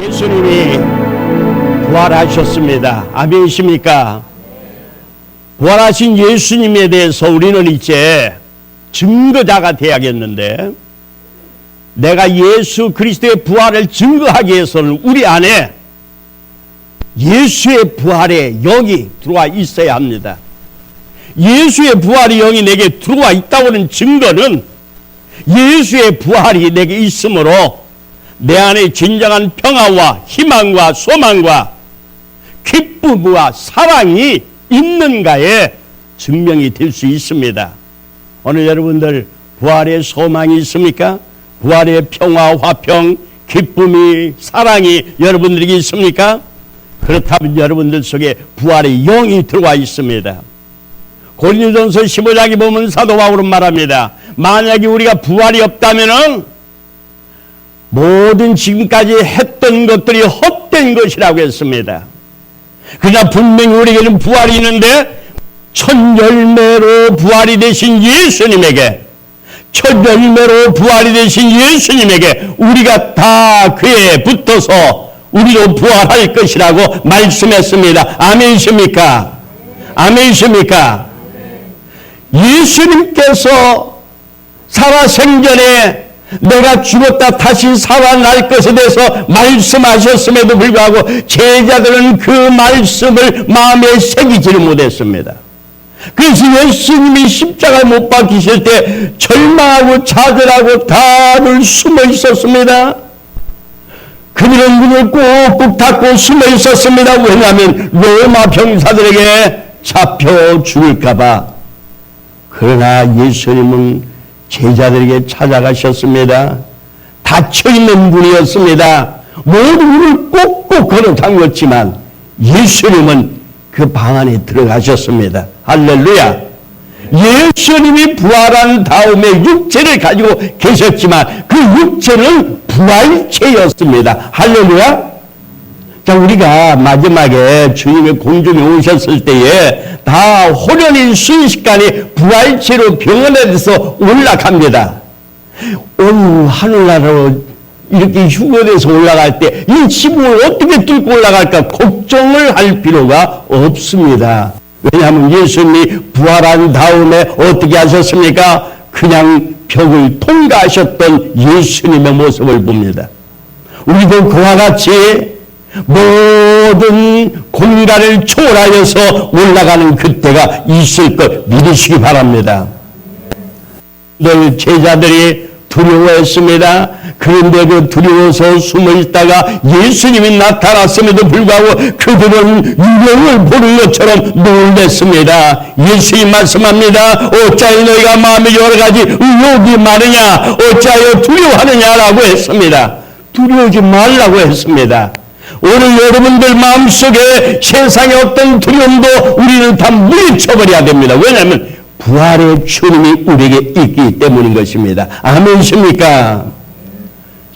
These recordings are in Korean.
예수님이 부활하셨습니다. 아멘이십니까? 부활하신 예수님에 대해서 우리는 이제 증거자가 되어야겠는데, 내가 예수 그리스도의 부활을 증거하기 위해서는 우리 안에 예수의 부활의 영이 들어와 있어야 합니다. 예수의 부활의 영이 내게 들어와 있다고 하는 증거는 예수의 부활이 내게 있으므로 내 안에 진정한 평화와 희망과 소망과 기쁨과 사랑이 있는가에 증명이 될 수 있습니다. 오늘 여러분들 부활의 소망이 있습니까? 부활의 평화, 화평, 기쁨이, 사랑이 여러분들에게 있습니까? 그렇다면 여러분들 속에 부활의 영이 들어와 있습니다. 고린도전서 15장에 보면 사도 바울은 말합니다. 만약에 우리가 부활이 없다면은 모든 지금까지 했던 것들이 헛된 것이라고 했습니다. 그러나 분명히 우리에게는 부활이 있는데, 첫 열매로 부활이 되신 예수님에게, 첫 열매로 부활이 되신 예수님에게 우리가 다 그에 붙어서 우리도 부활할 것이라고 말씀했습니다. 아멘이십니까? 아멘이십니까? 예수님께서 살아생전에 내가 죽었다 다시 살아날 것에 대해서 말씀하셨음에도 불구하고 제자들은 그 말씀을 마음에 새기지를 못했습니다. 그래서 예수님이 십자가에 못 박히실 때 절망하고 좌절하고 다들 숨어 있었습니다. 그들은 문을 꾹꾹 닫고 숨어 있었습니다. 왜냐하면 로마 병사들에게 잡혀 죽을까봐. 그러나 예수님은 제자들에게 찾아가셨습니다. 닫혀있는 문이었습니다. 모든 문을 꼭꼭 걸어 잠궜지만 예수님은 그 방 안에 들어가셨습니다. 할렐루야. 예수님이 부활한 다음에 육체를 가지고 계셨지만 그 육체는 부활체였습니다. 할렐루야. 자, 우리가 마지막에 주님의 공중에 오셨을 때에 다 호련히 순식간에 부활체로 병원에서 올라갑니다. 온 하늘나라로 이렇게 휴거돼서 올라갈 때 이 지붕을 어떻게 뚫고 올라갈까 걱정을 할 필요가 없습니다. 왜냐하면 예수님이 부활한 다음에 어떻게 하셨습니까? 그냥 벽을 통과하셨던 예수님의 모습을 봅니다. 우리도 그와 같이 모든 공간을 초월하여서 올라가는 그때가 있을 것 믿으시기 바랍니다. 늘 제자들이 두려워했습니다. 그런데 그 두려워서 숨어 있다가 예수님이 나타났음에도 불구하고 그들은 유령을 보는 것처럼 놀랐습니다. 예수님 말씀합니다. 어찌하여 너희가 마음에 여러 가지 의혹이 많으냐, 어찌하여 두려워하느냐라고 했습니다. 두려워하지 말라고 했습니다. 오늘 여러분들 마음속에 세상의 어떤 두려움도 우리는 다 물리쳐버려야 됩니다. 왜냐하면 부활의 주님이 우리에게 있기 때문인 것입니다. 아멘이십니까?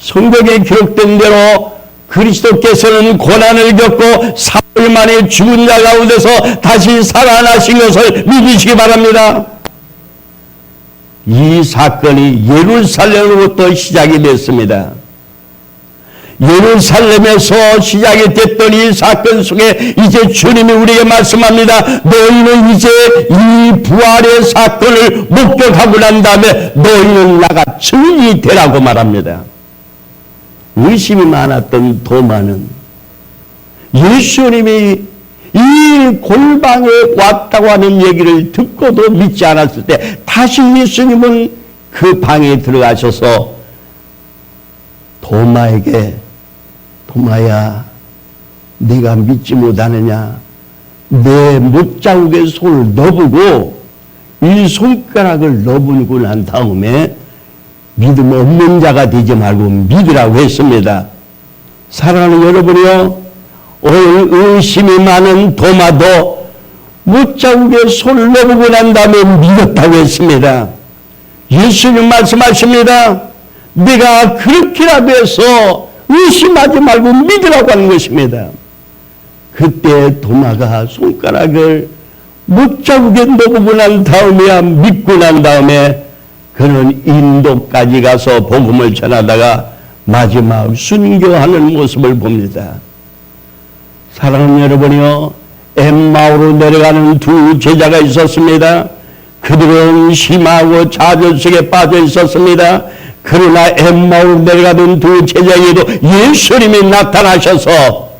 성경에 기록된 대로 그리스도께서는 고난을 겪고 사흘 만에 죽은 자 가운데서 다시 살아나신 것을 믿으시기 바랍니다. 이 사건이 예루살렘으로부터 시작이 됐습니다. 예루살렘에서 시작이 됐던 이 사건 속에 이제 주님이 우리에게 말씀합니다. 너희는 이제 이 부활의 사건을 목격하고 난 다음에 너희는 나가 증인이 되라고 말합니다. 의심이 많았던 도마는 예수님이 이 골방에 왔다고 하는 얘기를 듣고도 믿지 않았을 때 다시 예수님은 그 방에 들어가셔서 도마에게 도마야, 네가 믿지 못하느냐? 내 못자국에 손을 넣어보고 이 손가락을 넣어보고 난 다음에 믿음 없는 자가 되지 말고 믿으라고 했습니다. 사랑하는 여러분이요, 오늘 의심이 많은 도마도 못자국에 손을 넣어보고 난 다음에 믿었다고 했습니다. 예수님 말씀하십니다. 네가 그렇게라도 해서 의심하지 말고 믿으라고 하는 것입니다. 그때 도마가 손가락을 못자국에 넣어보고 난 다음에야 믿고 난 다음에 그는 인도까지 가서 복음을 전하다가 마지막 순교하는 모습을 봅니다. 사랑하는 여러분이요, 엠마오로 내려가는 두 제자가 있었습니다. 그들은 심하고 좌절 속에 빠져 있었습니다. 그러나 엠마오로 내려가던 두 제자에게도 예수님이 나타나셔서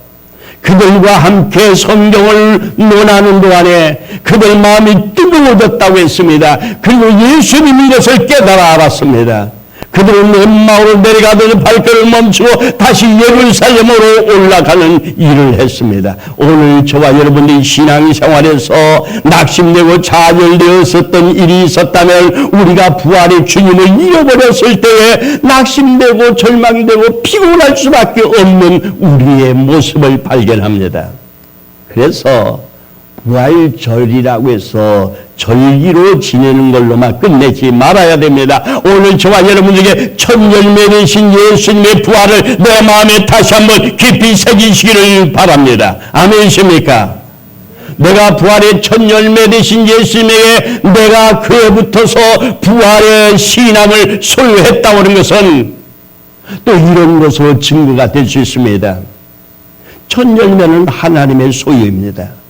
그들과 함께 성경을 논하는 동안에 그들 마음이 뜨거워졌다고 했습니다. 그리고 예수님이 이것을 깨달아 알았습니다. 그들은 엠마오로 내려가던 발걸음을 멈추고 다시 예루살렘으로 올라가는 일을 했습니다. 오늘 저와 여러분들이 신앙생활에서 낙심되고 좌절되었었던 일이 있었다면 우리가 부활의 주님을 잃어버렸을 때에 낙심되고 절망되고 피곤할 수밖에 없는 우리의 모습을 발견합니다. 그래서 부활절이라고 해서 절기로 지내는 걸로만 끝내지 말아야 됩니다. 오늘 저와 여러분에게 첫 열매 되신 예수님의 부활을 내 마음에 다시 한번 깊이 새기시기를 바랍니다. 아멘이십니까? 내가 부활의 첫 열매 되신 예수님에게 내가 그에 붙어서 부활의 신앙을 소유했다고 하는 것은 또 이런 것으로 증거가 될 수 있습니다. 첫 열매는 하나님의 소유입니다.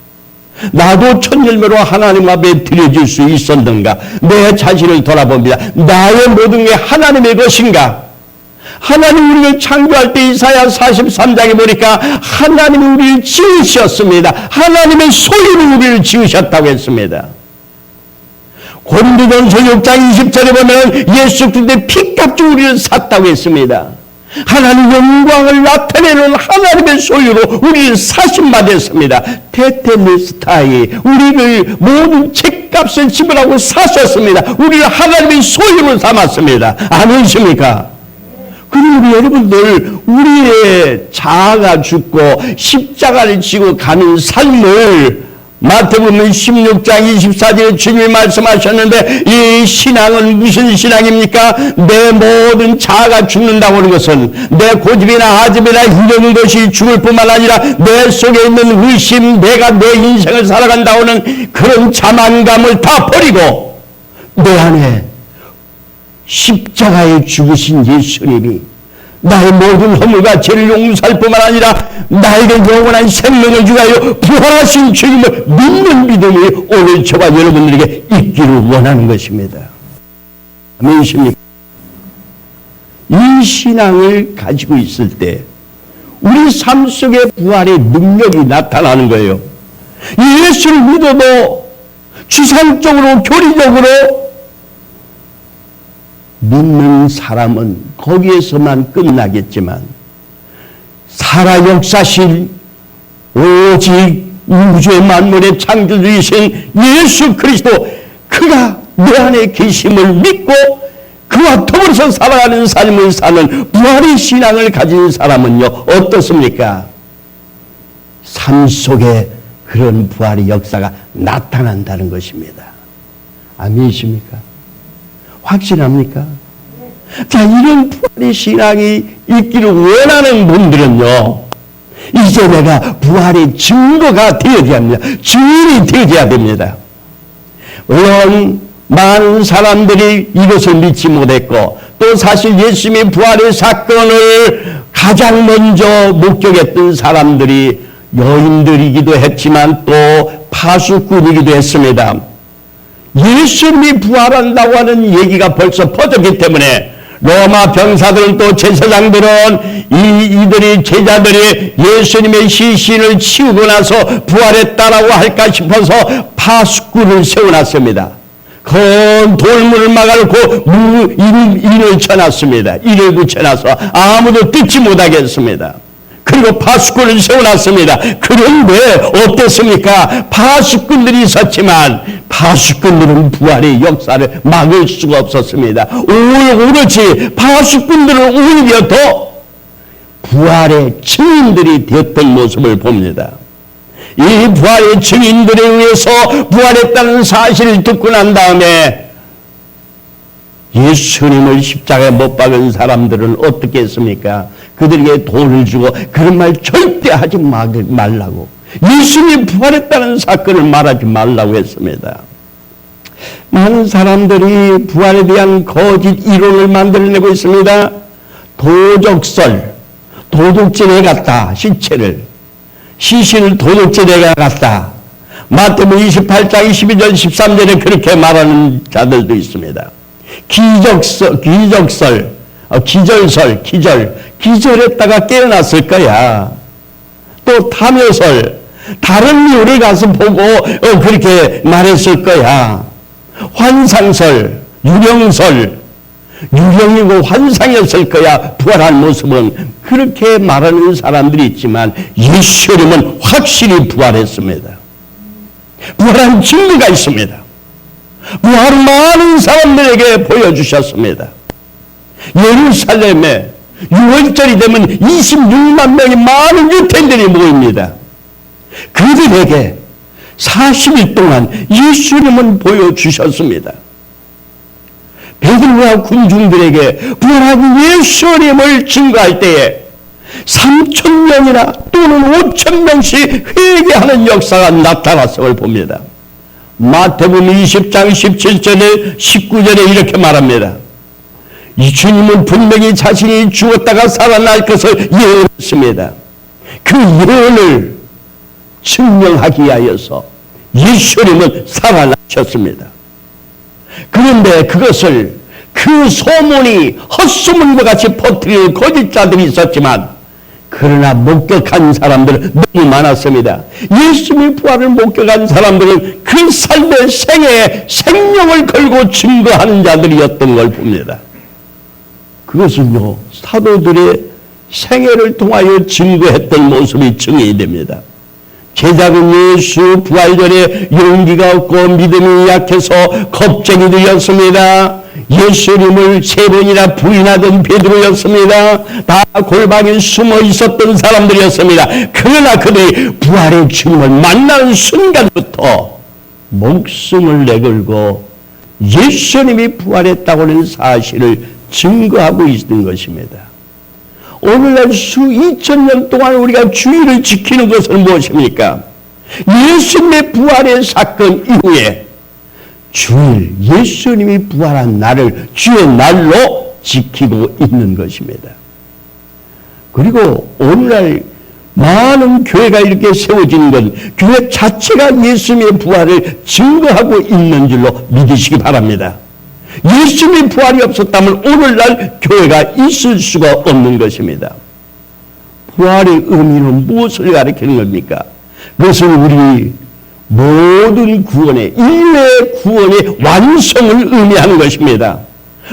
나도 첫 열매로 하나님 앞에 드려질 수 있었는가? 내 자신을 돌아봅니다. 나의 모든 게 하나님의 것인가? 하나님 우리를 창조할 때 이사야 43장에 보니까 하나님이 우리를 지으셨습니다. 하나님의 소유로 우리를 지으셨다고 했습니다. 고린도전서 6장 20절에 보면 예수 그리스도의 피값으로 우리를 샀다고 했습니다. 하나님 영광을 나타내는 하나님의 소유로 우리를 사심받았습니다. 테텔레스타이 우리를 모든 책값을 지불하고 사셨습니다. 우리를 하나님의 소유로 삼았습니다. 아멘이십니까? 그리고 우리 여러분들 우리의 자아가 죽고 십자가를 지고 가는 삶을 마태복음 16장 24절에 주님이 말씀하셨는데 이 신앙은 무슨 신앙입니까? 내 모든 자아가 죽는다고 하는 것은 내 고집이나 아집이나 이런 것이 죽을 뿐만 아니라 내 속에 있는 의심, 내가 내 인생을 살아간다고 하는 그런 자만감을 다 버리고 내 안에 십자가에 죽으신 예수님이 나의 모든 허물과 죄를 용서할 뿐만 아니라 나에게 영원한 생명을 주하여 부활하신 주님을 믿는 믿음이 오늘 저와 여러분들에게 있기를 원하는 것입니다. 아멘이십니까? 이 신앙을 가지고 있을 때 우리 삶 속에 부활의 능력이 나타나는 거예요. 예수를 믿어도 추상적으로 교리적으로 믿는 사람은 거기에서만 끝나겠지만 살아 역사실 오직 우주의 만물의 창조주이신 예수 그리스도 그가 내 안에 계심을 믿고 그와 더불어서 살아가는 삶을 사는 부활의 신앙을 가진 사람은요 어떻습니까? 삶 속에 그런 부활의 역사가 나타난다는 것입니다. 아멘이십니까? 확신합니까? 자, 이런 부활의 신앙이 있기를 원하는 분들은요, 이제 내가 부활의 증거가 되어야 합니다. 주인이 되어야 됩니다. 물론, 많은 사람들이 이것을 믿지 못했고, 또 사실 예수님의 부활의 사건을 가장 먼저 목격했던 사람들이 여인들이기도 했지만 또 파수꾼이기도 했습니다. 예수님이 부활한다고 하는 얘기가 벌써 퍼졌기 때문에 로마 병사들은 또 제사장들은 이들이 제자들이 예수님의 시신을 치우고 나서 부활했다라고 할까 싶어서 파수꾼을 세워놨습니다. 큰 돌문을 막아놓고 인을 쳐놨습니다. 인을 붙여놔서 아무도 뜯지 못하게 했습니다. 그리고 파수꾼을 세워놨습니다. 그런데 어땠습니까? 파수꾼들이 있었지만 파수꾼들은 부활의 역사를 막을 수가 없었습니다. 오로지 파수꾼들은 오히려 더 부활의 증인들이 되었던 모습을 봅니다. 이 부활의 증인들에 의해서 부활했다는 사실을 듣고 난 다음에 예수님을 십자가에 못 박은 사람들은 어떻게 했습니까? 그들에게 돈을 주고 그런 말 절대 하지 말라고, 예수님이 부활했다는 사건을 말하지 말라고 했습니다. 많은 사람들이 부활에 대한 거짓 이론을 만들어내고 있습니다. 도적설, 도둑질해 갔다. 시신을 도둑질해 갔다. 마태복음 28장 22절 13절에 그렇게 말하는 자들도 있습니다. 기절했다가 깨어났을 거야. 또 탐욕설, 다른 이유를 가서 보고 그렇게 말했을 거야. 환상설, 유령이고 환상이었을 거야. 부활한 모습은. 그렇게 말하는 사람들이 있지만 예수님은 확실히 부활했습니다. 부활한 증거가 있습니다. 부활을 많은 사람들에게 보여주셨습니다. 예루살렘에 6월절이 되면 26만 명의 많은 유대인들이 모입니다. 그들에게 40일 동안 예수님은 보여주셨습니다. 베드로와 군중들에게 부활한 예수님을 증거할 때에 3,000명이나 또는 5,000명씩 회개하는 역사가 나타났음을 봅니다. 마태복음 20장 17절에 19절에 이렇게 말합니다. 이 주님은 분명히 자신이 죽었다가 살아날 것을 예언했습니다. 그 예언을 증명하기 위하여서 예수님은 살아나셨습니다. 그런데 그것을 그 소문이 헛소문과 같이 퍼뜨리는 거짓자들이 있었지만 그러나 목격한 사람들은 너무 많았습니다. 예수님의 부활을 목격한 사람들은 그 삶의 생애에 생명을 걸고 증거하는 자들이었던 걸 봅니다. 그것은요, 사도들의 생애를 통하여 증거했던 모습이 증인이 됩니다. 제자는 예수 부활 전에 용기가 없고 믿음이 약해서 겁쟁이들이었습니다. 예수님을 3번이나 부인하던 베드로였습니다. 다 골방에 숨어 있었던 사람들이었습니다. 그러나 그들이 부활의 주님을 만나는 순간부터 목숨을 내걸고 예수님이 부활했다고 하는 사실을 증거하고 있는 것입니다. 오늘날 수 2000년 동안 우리가 주의를 지키는 것은 무엇입니까? 예수님의 부활의 사건 이후에 주일, 예수님이 부활한 날을 주의 날로 지키고 있는 것입니다. 그리고 오늘날 많은 교회가 이렇게 세워지는 건 교회 자체가 예수님의 부활을 증거하고 있는 줄로 믿으시기 바랍니다. 예수님의 부활이 없었다면 오늘날 교회가 있을 수가 없는 것입니다. 부활의 의미는 무엇을 가리키는 겁니까? 그것은 우리 모든 구원의, 인류의 구원의 완성을 의미하는 것입니다.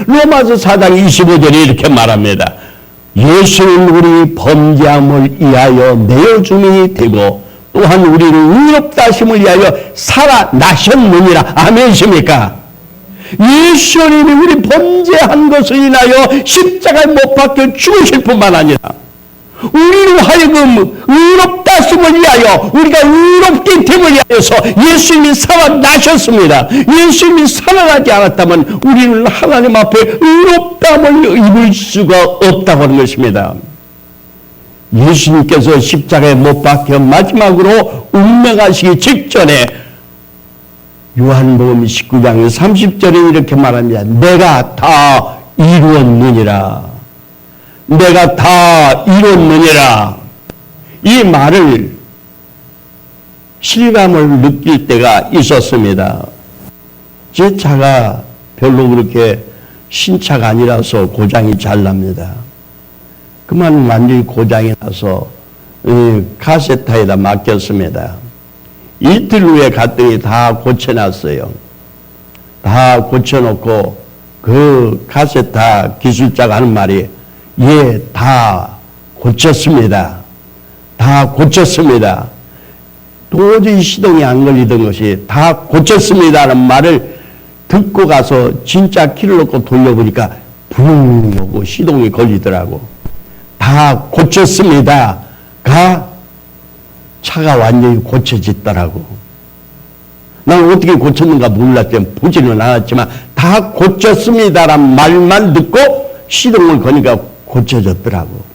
로마서 4장 25절에 이렇게 말합니다. 예수는 우리 범죄함을 위하여 내어줌이 되고 또한 우리를 의롭다 하심을 위하여 살아나셨느니라. 아멘이십니까? 예수님이 우리 범죄한 것을 인하여 십자가에 못 박혀 죽으실 뿐만 아니라 우리로 하여금 의롭다 하심을 위하여 우리가 의롭기 때문에 위하여서 예수님이 살아나셨습니다. 예수님이 살아나지 않았다면 우리는 하나님 앞에 의롭다함을 입을 수가 없다고 하는 것입니다. 예수님께서 십자가에 못 박혀 마지막으로 운명하시기 직전에 요한복음 19장 30절에 이렇게 말합니다. 내가 다 이루었느니라. 내가 다 이뤘느니라. 이 말을 실감을 느낄 때가 있었습니다. 제 차가 별로 그렇게 신차가 아니라서 고장이 잘 납니다. 그만 완전히 고장이 나서 카세타에다 맡겼습니다. 이틀 후에 갔더니 다 고쳐놨어요. 다 고쳐놓고 그 카세타 기술자가 하는 말이 예, 다 고쳤습니다. 다 고쳤습니다. 도저히 시동이 안 걸리던 것이 다 고쳤습니다라는 말을 듣고 가서 진짜 키를 놓고 돌려보니까 붕 하고 시동이 걸리더라고. 다 고쳤습니다가 차가 완전히 고쳐졌더라고. 난 어떻게 고쳤는가 몰랐지만 보지는 않았지만 다 고쳤습니다란 말만 듣고 시동을 거니까 고쳐졌더라고.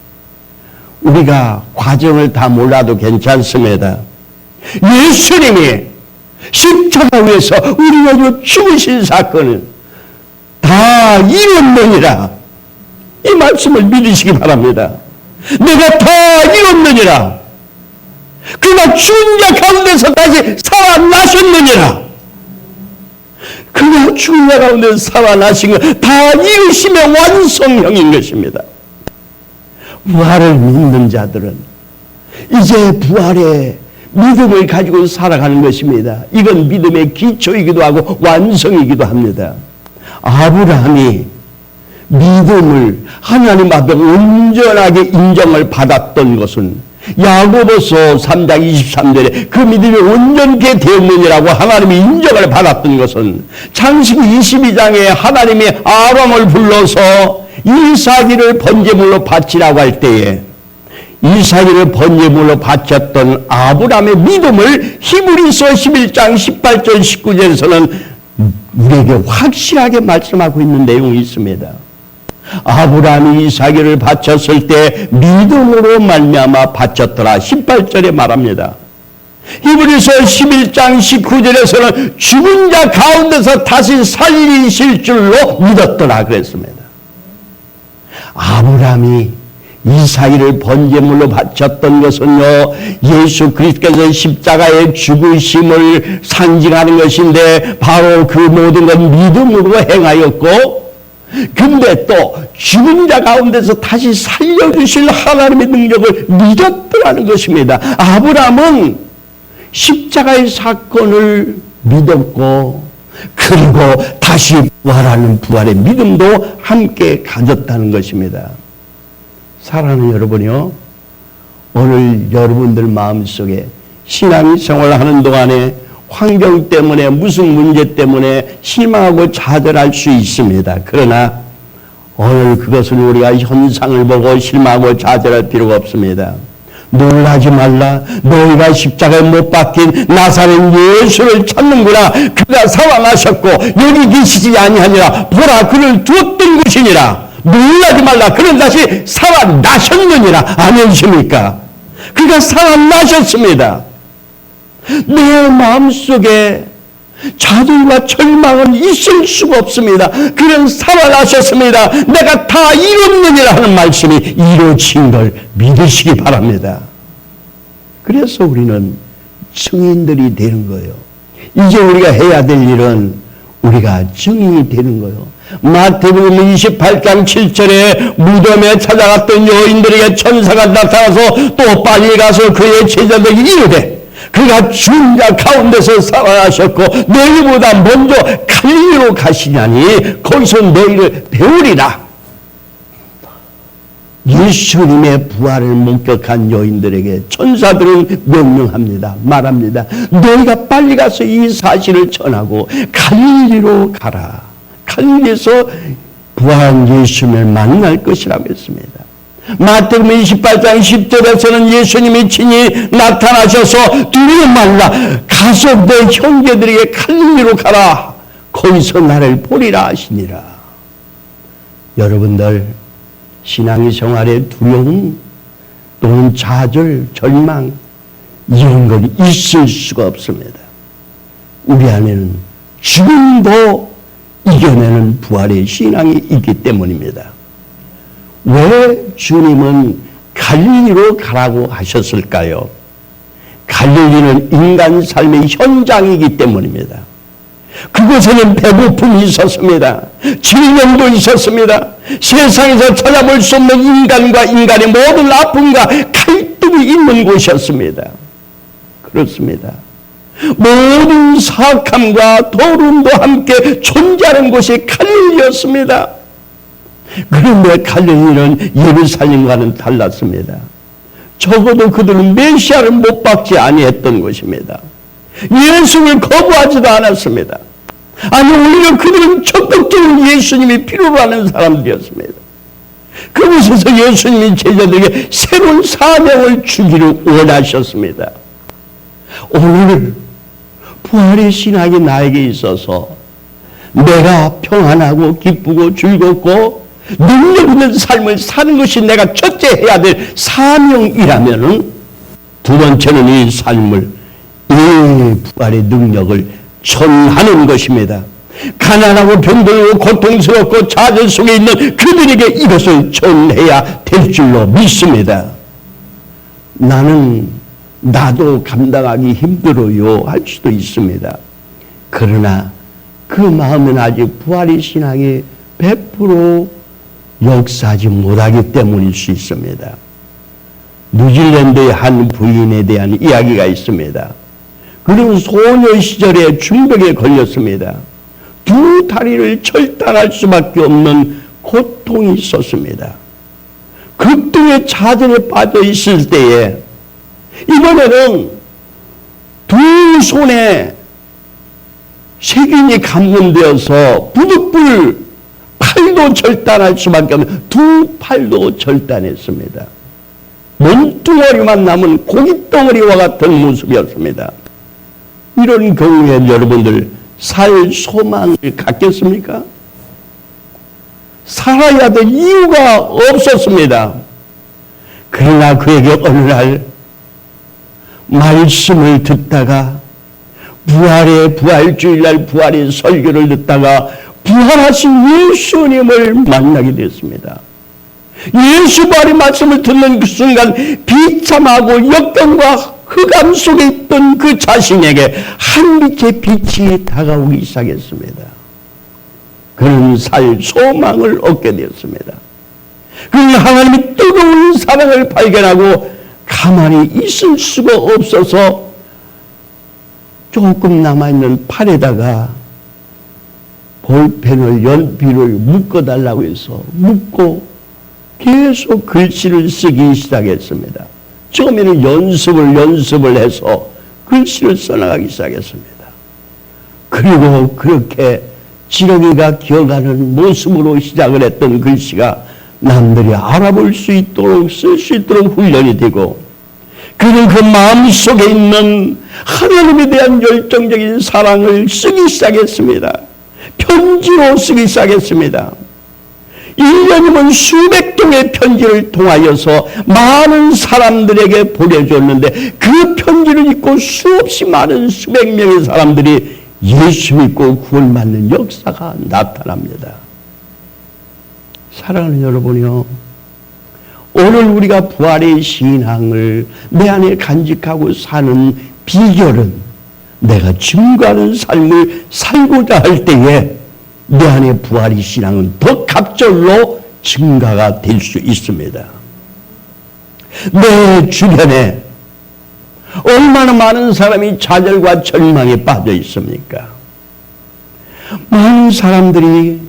우리가 과정을 다 몰라도 괜찮습니다. 예수님이 십자가 위에서 우리 위해서 죽으신 사건은 다 이뤘느니라. 이 말씀을 믿으시기 바랍니다. 내가 다 이뤘느니라. 그가 죽은 자 가운데서 다시 살아나셨느니라. 그가 죽은 자 가운데서 살아나신 것 다 이루심의 완성형인 것입니다. 부활을 믿는 자들은 이제 부활의 믿음을 가지고 살아가는 것입니다. 이건 믿음의 기초이기도 하고 완성이기도 합니다. 아브라함이 믿음을 하나님 앞에 온전하게 인정을 받았던 것은 야고보서 3장 23절에 그 믿음이 온전케 되었느니라고 하나님이 인정을 받았던 것은 창세기 22장에 하나님이 아브람을 불러서 이삭을 번제물로 바치라고 할 때에 이삭을 번제물로 바쳤던 아브라함의 믿음을 히브리서 11장 18절 19절에서는 우리에게 확실하게 말씀하고 있는 내용이 있습니다. 아브라함이 이삭을 바쳤을 때 믿음으로 말미암아 바쳤더라 18절에 말합니다. 히브리서 11장 19절에서는 죽은 자 가운데서 다시 살리실 줄로 믿었더라 그랬습니다. 아브라함이 이삭을 번제물로 바쳤던 것은요, 예수 그리스도께서 십자가의 죽으심을 상징하는 것인데 바로 그 모든 건 믿음으로 행하였고, 근데 또 죽은 자 가운데서 다시 살려주실 하나님의 능력을 믿었더라는 것입니다. 아브라함은 십자가의 사건을 믿었고 그리고 다시 부활하는 부활의 믿음도 함께 가졌다는 것입니다. 사랑하는 여러분이요, 오늘 여러분들 마음속에 신앙생활을 하는 동안에 환경 때문에 무슨 문제 때문에 실망하고 좌절할 수 있습니다. 그러나 오늘 그것을 우리가 현상을 보고 실망하고 좌절할 필요가 없습니다. 놀라지 말라. 너희가 십자가에 못 박힌 나사렛 예수를 찾는구나. 그가 살아나셨고 여기 계시지 아니하니라. 보라, 그를 두었던 것이니라. 놀라지 말라. 그는 다시 살아나셨느니라. 아니십니까? 그가 살아나셨습니다. 내 마음속에 좌절과 절망은 있을 수가 없습니다. 그는 살아나셨습니다. 내가 다 이뤘느니라 하는 말씀이 이루어진 걸 믿으시기 바랍니다. 그래서 우리는 증인들이 되는 거예요. 이제 우리가 해야 될 일은 우리가 증인이 되는 거예요. 마태복음 28장 7절에 무덤에 찾아갔던 여인들에게 천사가 나타나서 또 빨리 가서 그의 제자들에게 이르되 그가 죽은 자 가운데서 살아나셨고 너희보다 먼저 갈릴리로 가시냐니 거기서 너희를 배우리라. 예수님의 부활을 목격한 여인들에게 천사들은 명령합니다. 말합니다. 너희가 빨리 가서 이 사실을 전하고 갈릴리로 가라. 갈릴리에서 부활한 예수님을 만날 것이라고 했습니다. 마태복음 28장 10절에서는 예수님이 친히 나타나셔서 두려워 말라. 가서 내 형제들에게 갈릴리로 가라. 거기서 나를 보리라 하시니라. 여러분들 신앙의 생활에 두려움 또는 좌절, 절망 이런 건 있을 수가 없습니다. 우리 안에는 죽음도 이겨내는 부활의 신앙이 있기 때문입니다. 왜 주님은 갈릴리로 가라고 하셨을까요? 갈릴리는 인간 삶의 현장이기 때문입니다. 그곳에는 배고픔이 있었습니다. 질병도 있었습니다. 세상에서 찾아볼 수 없는 인간과 인간의 모든 아픔과 갈등이 있는 곳이었습니다. 그렇습니다. 모든 사악함과 더러움도 함께 존재하는 곳이 갈릴리였습니다. 그런데 갈릴리는 예루살렘과는 달랐습니다. 적어도 그들은 메시아를 못 받지 아니했던 것입니다. 예수를 거부하지도 않았습니다. 아니 오히려 그들은 적극적으로 예수님이 필요로 하는 사람들이었습니다. 그곳에서 예수님이 제자들에게 새로운 사명을 주기를 원하셨습니다. 오늘 부활의 신학이 나에게 있어서 내가 평안하고 기쁘고 즐겁고 능력 있는 삶을 사는 것이 내가 첫째 해야 될 사명이라면은 두 번째는 이 삶을 이 부활의 능력을 전하는 것입니다. 가난하고 병들고 고통스럽고 좌절 속에 있는 그들에게 이것을 전해야 될 줄로 믿습니다. 나도 감당하기 힘들어요 할 수도 있습니다. 그러나 그 마음은 아직 부활의 신앙이 100% 역사하지 못하기 때문일 수 있습니다. 뉴질랜드의 한 부인에 대한 이야기가 있습니다. 그는 소녀 시절에 중독에 걸렸습니다. 두 다리를 절단할 수밖에 없는 고통이 있었습니다. 극도의 좌절에 빠져 있을 때에 이번에는 두 손에 세균이 감염되어서 부득불 팔도 절단할 수밖에 없는 두 팔도 절단했습니다. 몸뚱어리만 남은 고깃덩어리와 같은 모습이었습니다. 이런 경우에 여러분들 살 소망을 갖겠습니까? 살아야 될 이유가 없었습니다. 그러나 그에게 어느 날 말씀을 듣다가 부활주일날 부활의 설교를 듣다가 부활하신 예수님을 만나게 됐습니다. 예수 부활의 말씀을 듣는 그 순간 비참하고 역경과 흑암 속에 있던 그 자신에게 한빛의 빛이 다가오기 시작했습니다. 그는 살 소망을 얻게 되었습니다. 그는 하나님의 뜨거운 사랑을 발견하고 가만히 있을 수가 없어서 조금 남아있는 팔에다가 볼펜을 연필을 묶어달라고 해서 묶고 계속 글씨를 쓰기 시작했습니다. 처음에는 연습을 해서 글씨를 써나가기 시작했습니다. 그리고 그렇게 지렁이가 기어가는 모습으로 시작을 했던 글씨가 남들이 알아볼 수 있도록 쓸 수 있도록 훈련이 되고 그는 그 마음속에 있는 하나님에 대한 열정적인 사랑을 쓰기 시작했습니다. 편지로 쓰기 시작했습니다. 1년이면 수백 통의 편지를 통하여서 많은 사람들에게 보내줬는데 그 편지를 읽고 수없이 많은 수백 명의 사람들이 예수 믿고 구원받는 역사가 나타납니다. 사랑하는 여러분이요, 오늘 우리가 부활의 신앙을 내 안에 간직하고 사는 비결은 내가 증거하는 삶을 살고자 할 때에 내 안에 부활의 신앙은 더 갑절로 증가가 될 수 있습니다. 내 주변에 얼마나 많은 사람이 좌절과 절망에 빠져 있습니까? 많은 사람들이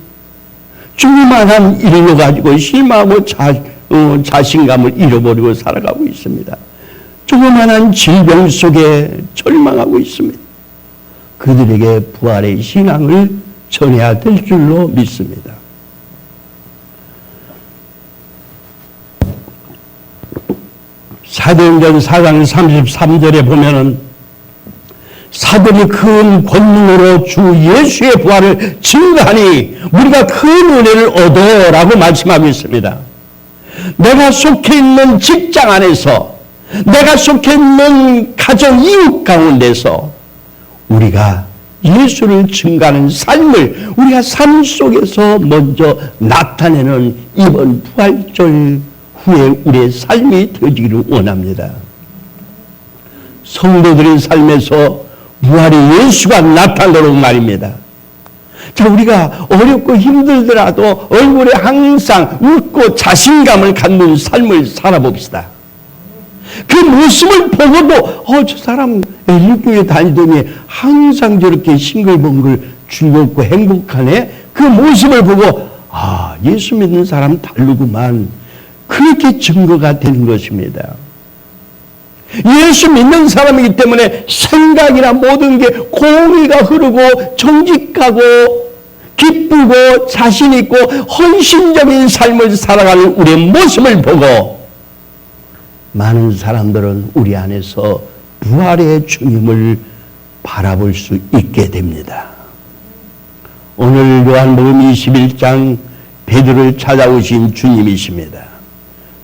조그만한 일로 가지고 실망하고 자신감을 잃어버리고 살아가고 있습니다. 조그만한 질병 속에 절망하고 있습니다. 그들에게 부활의 신앙을 전해야 될 줄로 믿습니다. 사도행전 4장 33절에 보면은 사도들이 큰 권능으로 주 예수의 부활을 증거하니 우리가 큰 은혜를 얻어라고 말씀하고 있습니다. 내가 속해 있는 직장 안에서, 내가 속해 있는 가정 이웃 가운데서 우리가 예수를 증거하는 삶을 우리가 삶 속에서 먼저 나타내는 이번 부활절 후에 우리의 삶이 되어지기를 원합니다. 성도들의 삶에서 부활의 예수가 나타나도록 말입니다. 자, 우리가 어렵고 힘들더라도 얼굴에 항상 웃고 자신감을 갖는 삶을 살아봅시다. 그 모습을 보고도 저 사람 일교회 다니더니 항상 저렇게 싱글벙글 즐겁고 행복하네. 그 모습을 보고 예수 믿는 사람 다르구만. 그렇게 증거가 되는 것입니다. 예수 믿는 사람이기 때문에 생각이나 모든 게 공의가 흐르고 정직하고 기쁘고 자신있고 헌신적인 삶을 살아가는 우리의 모습을 보고 많은 사람들은 우리 안에서 부활의 주님을 바라볼 수 있게 됩니다. 오늘 요한복음 21장 베드로를 찾아오신 주님이십니다.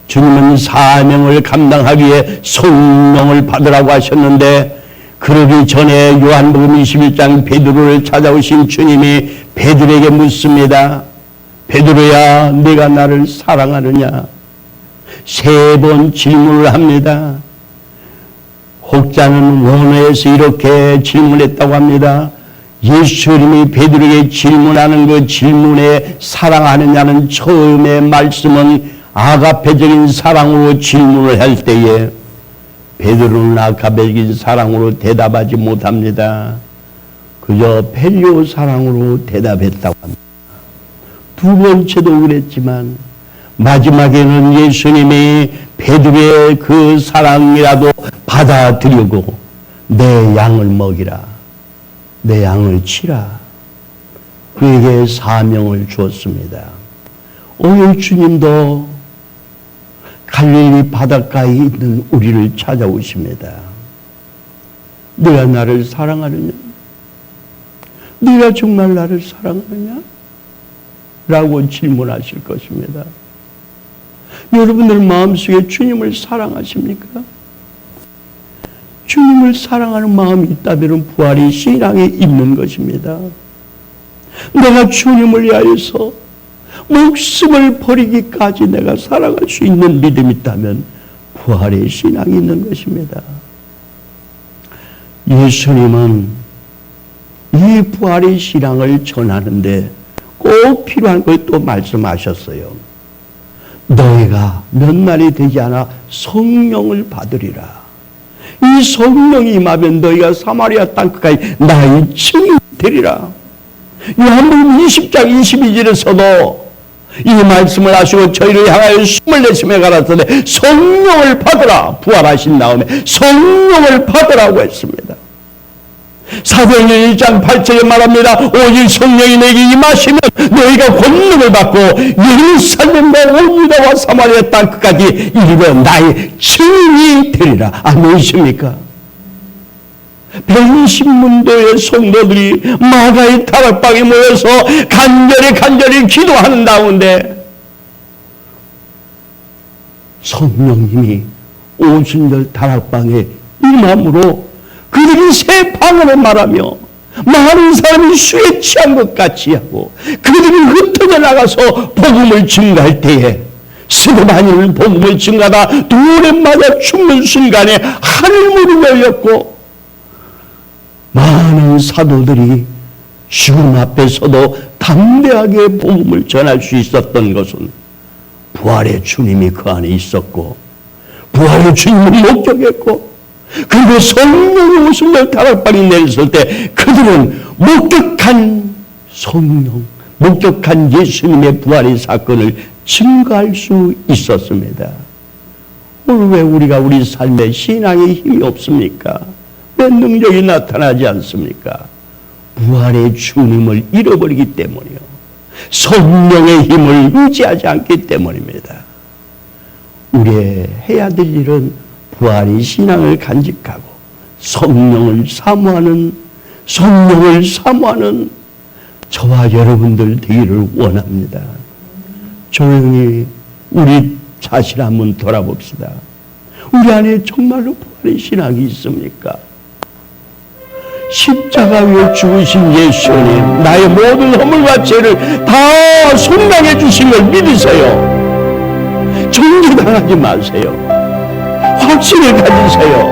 주님은 사명을 감당하기 위해 성령을 받으라고 하셨는데 그러기 전에 요한복음 21장 베드로를 찾아오신 주님이 베드로에게 묻습니다. 베드로야, 네가 나를 사랑하느냐? 3번 질문을 합니다. 혹자는 원어에서 이렇게 질문했다고 합니다. 예수님이 베드로에게 질문하는 그 질문에 사랑하느냐는 처음의 말씀은 아가페적인 사랑으로 질문을 할 때에 베드로는 아가페적인 사랑으로 대답하지 못합니다. 그저 펠리오 사랑으로 대답했다고 합니다. 두 번째도 그랬지만 마지막에는 예수님이 베드로의 그 사랑이라도 받아들이고 내 양을 먹이라, 내 양을 치라, 그에게 사명을 주었습니다. 오늘 주님도 갈릴리 바닷가에 있는 우리를 찾아오십니다. 네가 나를 사랑하느냐? 네가 정말 나를 사랑하느냐? 라고 질문하실 것입니다. 여러분들 마음속에 주님을 사랑하십니까? 주님을 사랑하는 마음이 있다면 부활이 신앙에 있는 것입니다. 내가 주님을 위하여서 목숨을 버리기까지 내가 살아갈 수 있는 믿음이 있다면 부활의 신앙이 있는 것입니다. 예수님은 이 부활의 신앙을 전하는데 꼭 필요한 걸 또 말씀하셨어요. 너희가 몇 날이 되지 않아 성령을 받으리라. 이 성령이 임하면 너희가 사마리아 땅끝까지 나의 증인이 되리라. 요한복음 20장 22절에서도 이 말씀을 하시고 저희를 향하여 숨을 내쉬며 가라사대 성령을 받으라. 부활하신 다음에 성령을 받으라고 했습니다. 사도행전 1장 8절에 말합니다. 오직 성령이 내게 임하시면 너희가 권능을 받고 예루살렘과 온 유다와 사마리아 땅끝까지 이르러 나의 증인이 되리라. 아멘이십니까? 120문도의 성도들이 마가의 다락방에 모여서 간절히 기도하는 가운데 성령님이 오순절 다락방에 임함으로 그들이 새 방언을 말하며 많은 사람이 술에 취한 것 같이 하고 그들이 흩어져 나가서 복음을 증가할 때에 스데반이는 복음을 증가하다 돌에 맞아 죽는 순간에 하늘문이 열렸고 많은 사도들이 죽음 앞에서도 담대하게 복음을 전할 수 있었던 것은 부활의 주님이 그 안에 있었고 부활의 주님을 목격했고 그리고 성령이 오순절 다락방에 내렸을 때 그들은 목격한 성령, 목격한 예수님의 부활의 사건을 증거할 수 있었습니다. 오늘 왜 우리가 우리 삶에 신앙의 힘이 없습니까? 왜 능력이 나타나지 않습니까? 부활의 주님을 잃어버리기 때문이요. 성령의 힘을 의지하지 않기 때문입니다. 우리의 해야 될 일은 부활의 신앙을 간직하고 성령을 사모하는 저와 여러분들 되기를 원합니다. 조용히 우리 자신 한번 돌아봅시다. 우리 안에 정말로 부활의 신앙이 있습니까? 십자가 위에 죽으신 예수님, 나의 모든 허물과 죄를 다 속량해 주신 걸 믿으세요. 정죄당하지 마세요. 확신을 가지세요.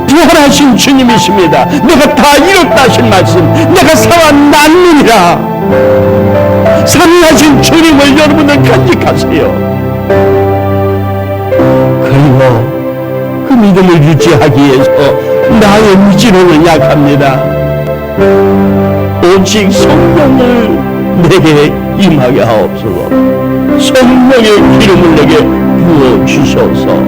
부활하신 주님이십니다. 내가 다 이뤘다 하신 말씀, 내가 살아났느니라. 살아나신 주님을 여러분들 간직하세요. 그리고 그 믿음을 유지하기 위해서 나의 의지로는 약합니다. 오직 성령을 내게 임하게 하옵소서. 성령의 기름을 내게 부어주셔서